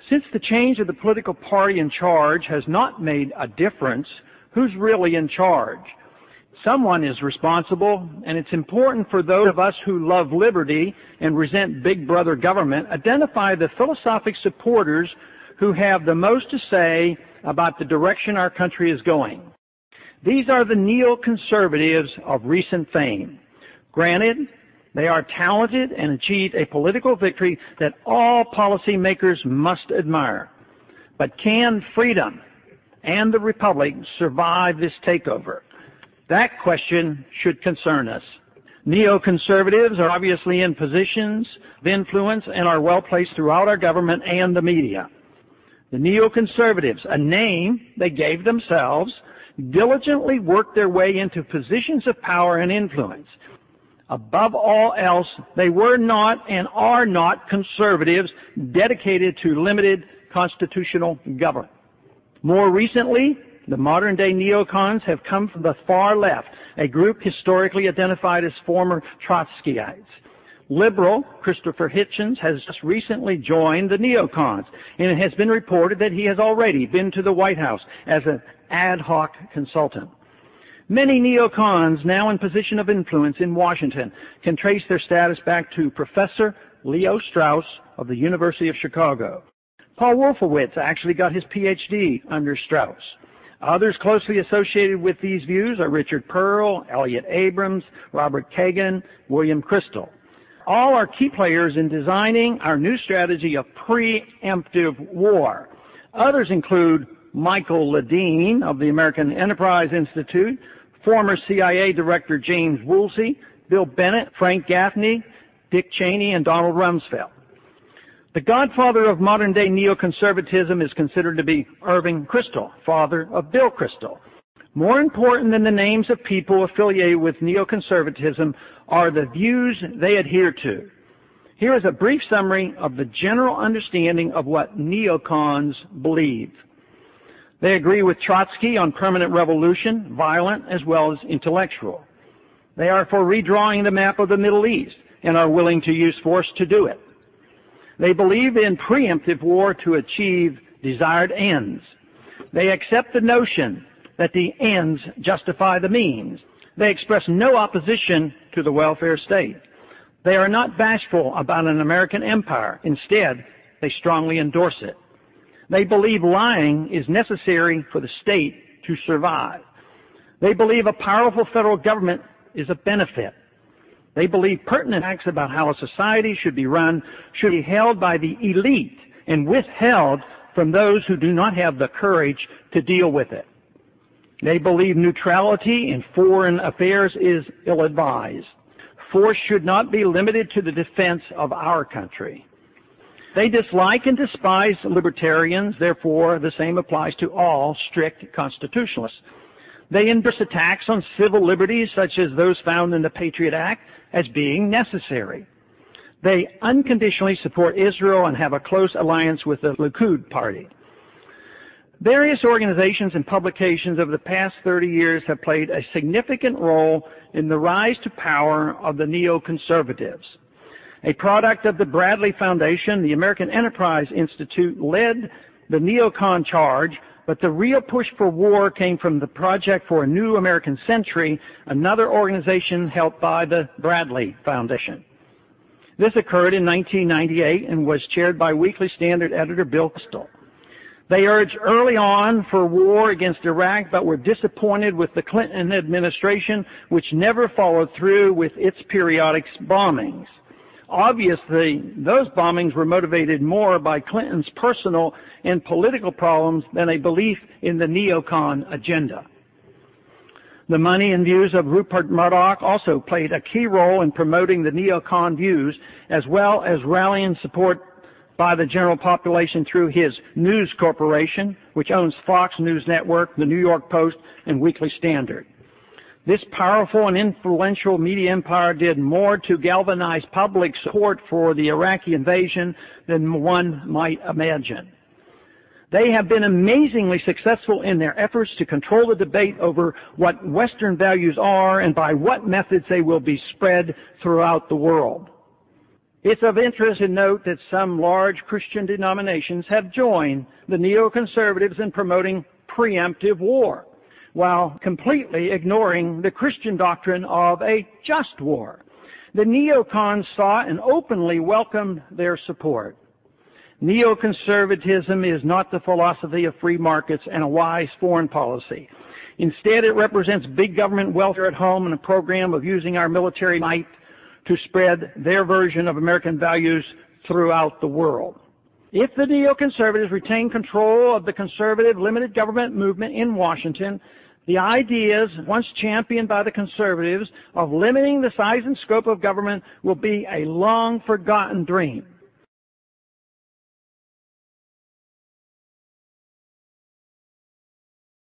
Since the change of the political party in charge has not made a difference, who's really in charge? Someone is responsible, and it's important for those of us who love liberty and resent big brother government, identify the philosophic supporters who have the most to say about the direction our country is going. These are the neoconservatives of recent fame. Granted, they are talented and achieved a political victory that all policymakers must admire. But can freedom and the republic survive this takeover? That question should concern us. Neoconservatives are obviously in positions of influence and are well placed throughout our government and the media. The neoconservatives, a name they gave themselves, diligently worked their way into positions of power and influence. Above all else, they were not and are not conservatives dedicated to limited constitutional government. More recently, the modern-day neocons have come from the far left, a group historically identified as former Trotskyites. Liberal Christopher Hitchens has just recently joined the neocons, and it has been reported that he has already been to the White House as an ad hoc consultant. Many neocons now in position of influence in Washington can trace their status back to Professor Leo Strauss of the University of Chicago. Paul Wolfowitz actually got his PhD under Strauss. Others closely associated with these views are Richard Pearl, Elliott Abrams, Robert Kagan, William Kristol. All are key players in designing our new strategy of preemptive war. Others include Michael Ledeen of the American Enterprise Institute, former CIA Director James Woolsey, Bill Bennett, Frank Gaffney, Dick Cheney, and Donald Rumsfeld. The godfather of modern-day neoconservatism is considered to be Irving Kristol, father of Bill Kristol. More important than the names of people affiliated with neoconservatism are the views they adhere to. Here is a brief summary of the general understanding of what neocons believe. They agree with Trotsky on permanent revolution, violent as well as intellectual. They are for redrawing the map of the Middle East and are willing to use force to do it. They believe in preemptive war to achieve desired ends. They accept the notion that the ends justify the means. They express no opposition to the welfare state. They are not bashful about an American empire. Instead, they strongly endorse it. They believe lying is necessary for the state to survive. They believe a powerful federal government is a benefit. They believe pertinent facts about how a society should be run should be held by the elite and withheld from those who do not have the courage to deal with it. They believe neutrality in foreign affairs is ill-advised. Force should not be limited to the defense of our country. They dislike and despise libertarians, therefore the same applies to all strict constitutionalists. They endorse attacks on civil liberties, such as those found in the Patriot Act, as being necessary. They unconditionally support Israel and have a close alliance with the Likud party. Various organizations and publications over the past 30 years have played a significant role in the rise to power of the neoconservatives. A product of the Bradley Foundation, the American Enterprise Institute led the neocon charge, but the real push for war came from the Project for a New American Century, another organization helped by the Bradley Foundation. This occurred in 1998 and was chaired by Weekly Standard editor Bill Kristol. They urged early on for war against Iraq, but were disappointed with the Clinton administration, which never followed through with its periodic bombings. Obviously, those bombings were motivated more by Clinton's personal and political problems than a belief in the neocon agenda. The money and views of Rupert Murdoch also played a key role in promoting the neocon views, as well as rallying support by the general population through his News Corporation, which owns Fox News Network, the New York Post, and Weekly Standard. This powerful and influential media empire did more to galvanize public support for the Iraqi invasion than one might imagine. They have been amazingly successful in their efforts to control the debate over what Western values are and by what methods they will be spread throughout the world. It's of interest to note that some large Christian denominations have joined the neoconservatives in promoting preemptive war, while completely ignoring the Christian doctrine of a just war. The neocons saw and openly welcomed their support. Neoconservatism is not the philosophy of free markets and a wise foreign policy. Instead, it represents big government welfare at home and a program of using our military might to spread their version of American values throughout the world. If the neoconservatives retain control of the conservative limited government movement in Washington, the ideas once championed by the conservatives of limiting the size and scope of government will be a long-forgotten dream.